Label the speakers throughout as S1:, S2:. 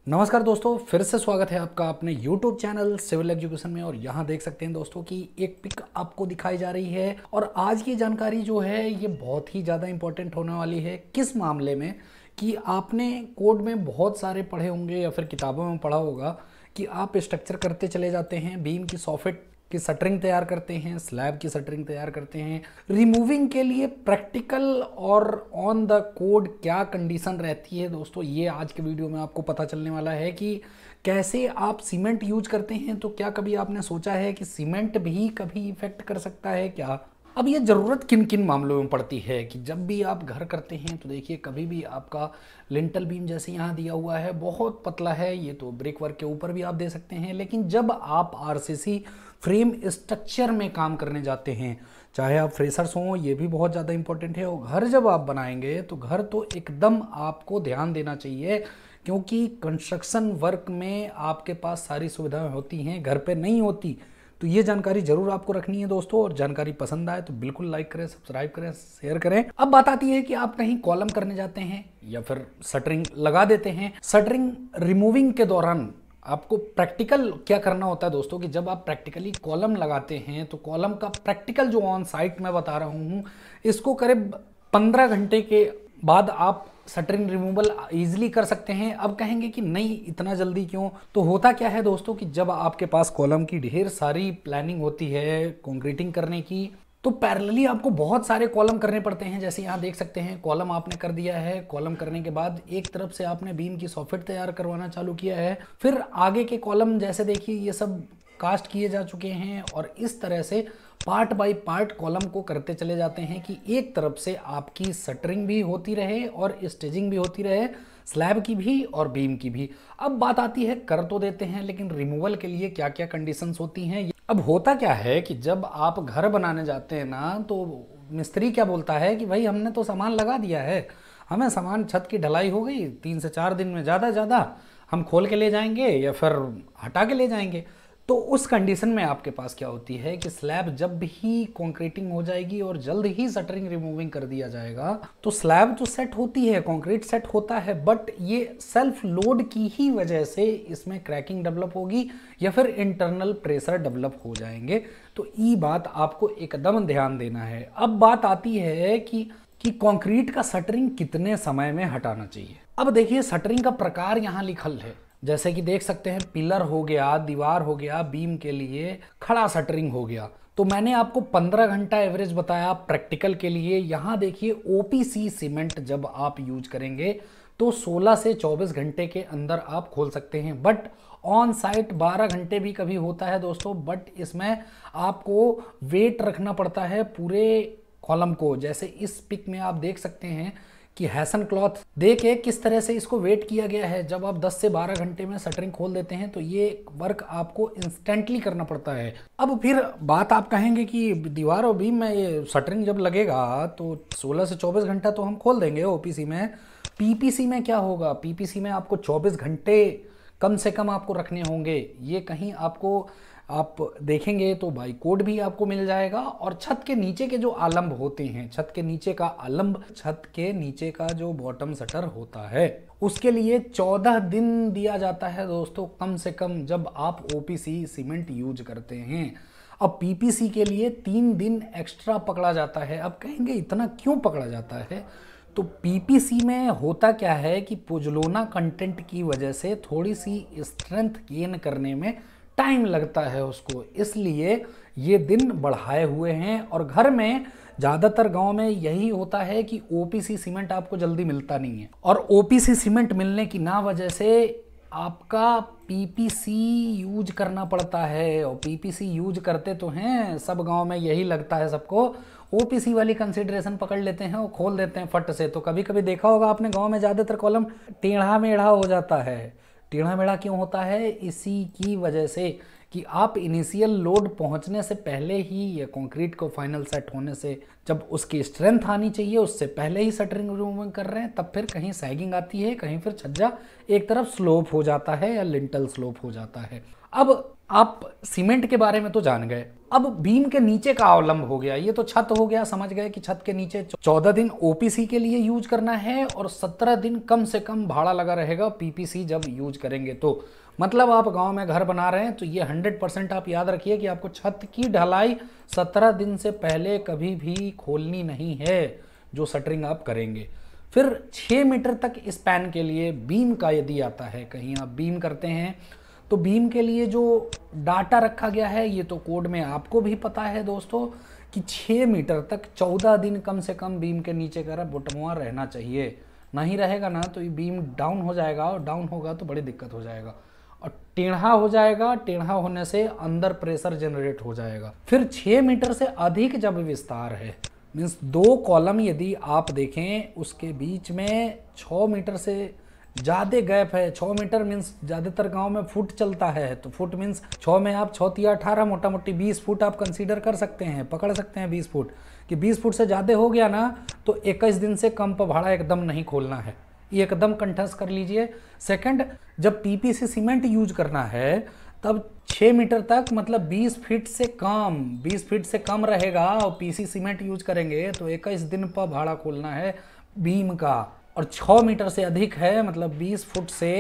S1: नमस्कार दोस्तों, फिर से स्वागत है आपका अपने YouTube चैनल सिविल एजुकेशन में। और यहाँ देख सकते हैं दोस्तों कि एक पिक आपको दिखाई जा रही है। और आज की जानकारी जो है ये बहुत ही ज़्यादा इंपॉर्टेंट होने वाली है। किस मामले में कि आपने कोड में बहुत सारे पढ़े होंगे या फिर किताबों में पढ़ा होगा कि आप स्ट्रक्चर करते चले जाते हैं, बीम की सॉफेट की शटरिंग तैयार करते हैं, स्लैब की शटरिंग तैयार करते हैं। रिमूविंग के लिए प्रैक्टिकल और ऑन द कोड क्या कंडीशन रहती है दोस्तों, ये आज के वीडियो में आपको पता चलने वाला है कि कैसे आप सीमेंट यूज करते हैं। तो क्या कभी आपने सोचा है कि सीमेंट भी कभी इफेक्ट कर सकता है क्या? अब ये ज़रूरत किन किन मामलों में पड़ती है कि जब भी आप घर करते हैं तो देखिए कभी भी आपका लिंटल बीम जैसे यहाँ दिया हुआ है बहुत पतला है, ये तो ब्रिक वर्क के ऊपर भी आप दे सकते हैं। लेकिन जब आप आरसीसी फ्रेम स्ट्रक्चर में काम करने जाते हैं, चाहे आप फ्रेशर्स हों, ये भी बहुत ज़्यादा इंपॉर्टेंट है। और घर जब आप बनाएंगे तो घर तो एकदम आपको ध्यान देना चाहिए, क्योंकि कंस्ट्रक्शन वर्क में आपके पास सारी सुविधाएं होती हैं, घर पे नहीं होती। तो ये जानकारी जरूर आपको रखनी है दोस्तों। और जानकारी पसंद आए तो बिल्कुल लाइक करें, सब्सक्राइब करें, शेयर करें। अब बात आती है कि आप कहीं कॉलम करने जाते हैं या फिर शटरिंग लगा देते हैं। शटरिंग रिमूविंग के दौरान आपको प्रैक्टिकल क्या करना होता है दोस्तों कि जब आप प्रैक्टिकली कॉलम लगाते हैं तो कॉलम का प्रैक्टिकल जो ऑन साइट मैं बता रहा हूँ, इसको करीब 15 घंटे के बाद आप शटरिंग रिमूवल इजीली कर सकते हैं। अब कहेंगे कि नहीं इतना जल्दी क्यों, तो होता क्या है दोस्तों कि जब आपके पास कॉलम की ढेर सारी प्लानिंग होती है कंक्रीटिंग करने की, तो पैरेलली आपको बहुत सारे कॉलम करने पड़ते हैं। जैसे यहाँ देख सकते हैं कॉलम आपने कर दिया है। कॉलम करने के बाद एक तरफ से आपने बीम की सॉफेट तैयार करवाना चालू किया है, फिर आगे के कॉलम जैसे देखिए ये सब कास्ट किए जा चुके हैं। और इस तरह से पार्ट बाय पार्ट कॉलम को करते चले जाते हैं कि एक तरफ से आपकी शटरिंग भी होती रहे और स्टेजिंग भी होती रहे, स्लैब की भी और बीम की भी। अब बात आती है कर तो देते हैं, लेकिन रिमूवल के लिए क्या क्या कंडीशंस होती हैं। अब होता क्या है कि जब आप घर बनाने जाते हैं ना, तो मिस्त्री क्या बोलता है कि भाई हमने तो सामान लगा दिया है, हमें सामान छत की ढलाई हो गई, 3 से 4 दिन में ज़्यादा हम खोल के ले जाएंगे या फिर हटा के ले जाएंगे। तो उस कंडीशन में आपके पास क्या होती है कि स्लैब जब ही कंक्रीटिंग हो जाएगी और जल्द ही शटरिंग रिमूविंग कर दिया जाएगा, तो स्लैब तो सेट होती है, कंक्रीट सेट होता है, बट ये सेल्फ लोड की ही वजह से इसमें क्रैकिंग डेवलप होगी या फिर इंटरनल प्रेशर डेवलप हो जाएंगे। तो ये बात आपको एकदम ध्यान देना है। अब बात आती है कि कंक्रीट का शटरिंग कितने समय में हटाना चाहिए। अब देखिए शटरिंग का प्रकार यहाँ लिखल है, जैसे कि देख सकते हैं पिलर हो गया, दीवार हो गया, बीम के लिए खड़ा शटरिंग हो गया। तो मैंने आपको 15 घंटा एवरेज बताया प्रैक्टिकल के लिए। यहाँ देखिए ओपीसी सीमेंट जब आप यूज करेंगे तो 16 से 24 घंटे के अंदर आप खोल सकते हैं, बट ऑन साइट 12 घंटे भी कभी होता है दोस्तों। बट इसमें आपको वेट रखना पड़ता है पूरे कॉलम को। जैसे इस पिक में आप देख सकते हैं कि हैसन क्लॉथ देखे किस तरह से इसको वेट किया गया है। जब आप 10 से 12 घंटे में शटरिंग खोल देते हैं तो ये वर्क आपको इंस्टेंटली करना पड़ता है। अब फिर बात आप कहेंगे कि दीवार और बीम में ये शटरिंग जब लगेगा तो 16 से 24 घंटा तो हम खोल देंगे ओपीसी में। पीपीसी में क्या होगा? पीपीसी में आपको 24 घंटे कम से कम आपको रखने होंगे। ये कहीं आपको आप देखेंगे तो बाई कोड भी आपको मिल जाएगा। और छत के नीचे के जो आलम्ब होते हैं, छत के नीचे का आलम्ब, छत के नीचे का जो बॉटम शटर होता है, उसके लिए 14 दिन दिया जाता है दोस्तों कम से कम, जब आप ओपीसी सीमेंट यूज करते हैं। अब पीपीसी के लिए 3 दिन एक्स्ट्रा पकड़ा जाता है। अब कहेंगे इतना क्यों पकड़ा जाता है? तो पीपीसी में होता क्या है कि पोजलोना कंटेंट की वजह से थोड़ी सी स्ट्रेंथ गेन करने में टाइम लगता है उसको, इसलिए ये दिन बढ़ाए हुए हैं। और घर में ज़्यादातर गांव में यही होता है कि ओपीसी सीमेंट आपको जल्दी मिलता नहीं है, और ओपीसी सीमेंट मिलने की ना वजह से आपका पीपीसी यूज करना पड़ता है। और पीपीसी यूज करते तो हैं सब गांव में, यही लगता है सबको, ओपीसी वाली कंसिडरेशन पकड़ लेते हैं और खोल देते हैं फट से। तो कभी कभी देखा होगा आपने गांव में ज़्यादातर कॉलम टेढ़ा मेढ़ा हो जाता है। टेढ़ा मेढ़ा क्यों होता है? इसी की वजह से कि आप इनिशियल लोड पहुंचने से पहले ही या कंक्रीट को फाइनल सेट होने से जब उसकी स्ट्रेंथ आनी चाहिए उससे पहले ही शटरिंग रिमूविंग कर रहे हैं, तब फिर कहीं सैगिंग आती है, कहीं फिर छज्जा एक तरफ स्लोप हो जाता है या लिंटल स्लोप हो जाता है। अब आप सीमेंट के बारे में तो जान गए, अब बीम के नीचे का अवलंब हो गया, ये तो छत हो गया, समझ गए कि छत के नीचे 14 दिन ओपीसी के लिए यूज करना है और 17 दिन कम से कम भाड़ा लगा रहेगा पीपीसी जब यूज करेंगे। तो मतलब आप गांव में घर बना रहे हैं तो ये 100% आप याद रखिए कि आपको छत की ढलाई 17 दिन से पहले कभी भी खोलनी नहीं है जो शटरिंग आप करेंगे। फिर 6 मीटर तक स्पैन के लिए बीम का यदि आता है, कहीं आप बीम करते हैं तो बीम के लिए जो डाटा रखा गया है ये तो कोड में आपको भी पता है दोस्तों कि 6 मीटर तक 14 दिन कम से कम बीम के नीचे का बॉटमवा रहना चाहिए। नहीं रहेगा ना तो ये बीम डाउन हो जाएगा और डाउन होगा तो बड़ी दिक्कत हो जाएगा और टेढ़ा हो जाएगा, टेढ़ा होने से अंदर प्रेशर जनरेट हो जाएगा। फिर 6 मीटर से अधिक जब विस्तार है, मीन्स 2 कॉलम यदि आप देखें उसके बीच में 6 मीटर से ज़्यादा गैप है, 6 मीटर मीन्स ज़्यादातर गांव में फुट चलता है, तो फुट मीन्स 6 में आप 6 तिया 18 मोटा मोटी 20 फुट आप कंसीडर कर सकते हैं, पकड़ सकते हैं 20 फुट कि 20 फुट से ज़्यादा हो गया ना तो 21 दिन से कम पर भाड़ा एकदम नहीं खोलना है, ये एकदम कंठस्थ कर लीजिए। सेकंड, जब पीपीसी सीमेंट यूज करना है तब 6 मीटर तक मतलब 20 फीट से कम रहेगा और पीसी सीमेंट यूज करेंगे तो 21 दिन पर भाड़ा खोलना है बीम का। और 6 मीटर से अधिक है मतलब 20 फुट से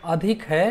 S1: अधिक है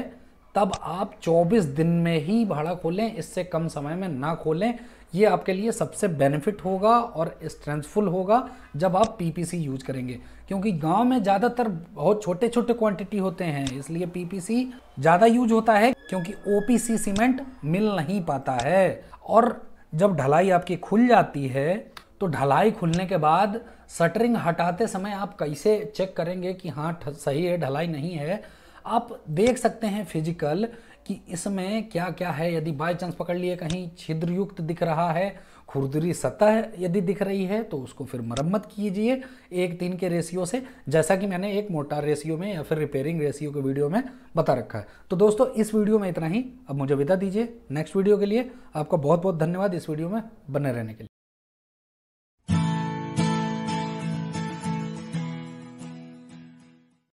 S1: तब आप 24 दिन में ही भाड़ा खोलें, इससे कम समय में ना खोलें। ये आपके लिए सबसे बेनिफिट होगा और स्ट्रेंथफुल होगा जब आप पीपीसी यूज करेंगे, क्योंकि गांव में ज़्यादातर बहुत छोटे छोटे क्वांटिटी होते हैं इसलिए पीपीसी ज़्यादा यूज होता है क्योंकि ओपीसी सीमेंट मिल नहीं पाता है। और जब ढलाई आपकी खुल जाती है तो ढलाई खुलने के बाद शटरिंग हटाते समय आप कैसे चेक करेंगे कि हाँ सही है, ढलाई नहीं है। आप देख सकते हैं फिजिकल कि इसमें क्या क्या है। यदि बाय चांस पकड़ लिए कहीं छिद्रयुक्त दिख रहा है, खुरदरी सतह यदि दिख रही है तो उसको फिर मरम्मत कीजिए 1:3 के रेशियो से, जैसा कि मैंने एक मोटार रेशियो में या फिर रिपेयरिंग रेशियो के वीडियो में बता रखा है। तो दोस्तों इस वीडियो में इतना ही, अब मुझे विदा दीजिए। नेक्स्ट वीडियो के लिए आपका बहुत बहुत धन्यवाद इस वीडियो में बने रहने के लिए।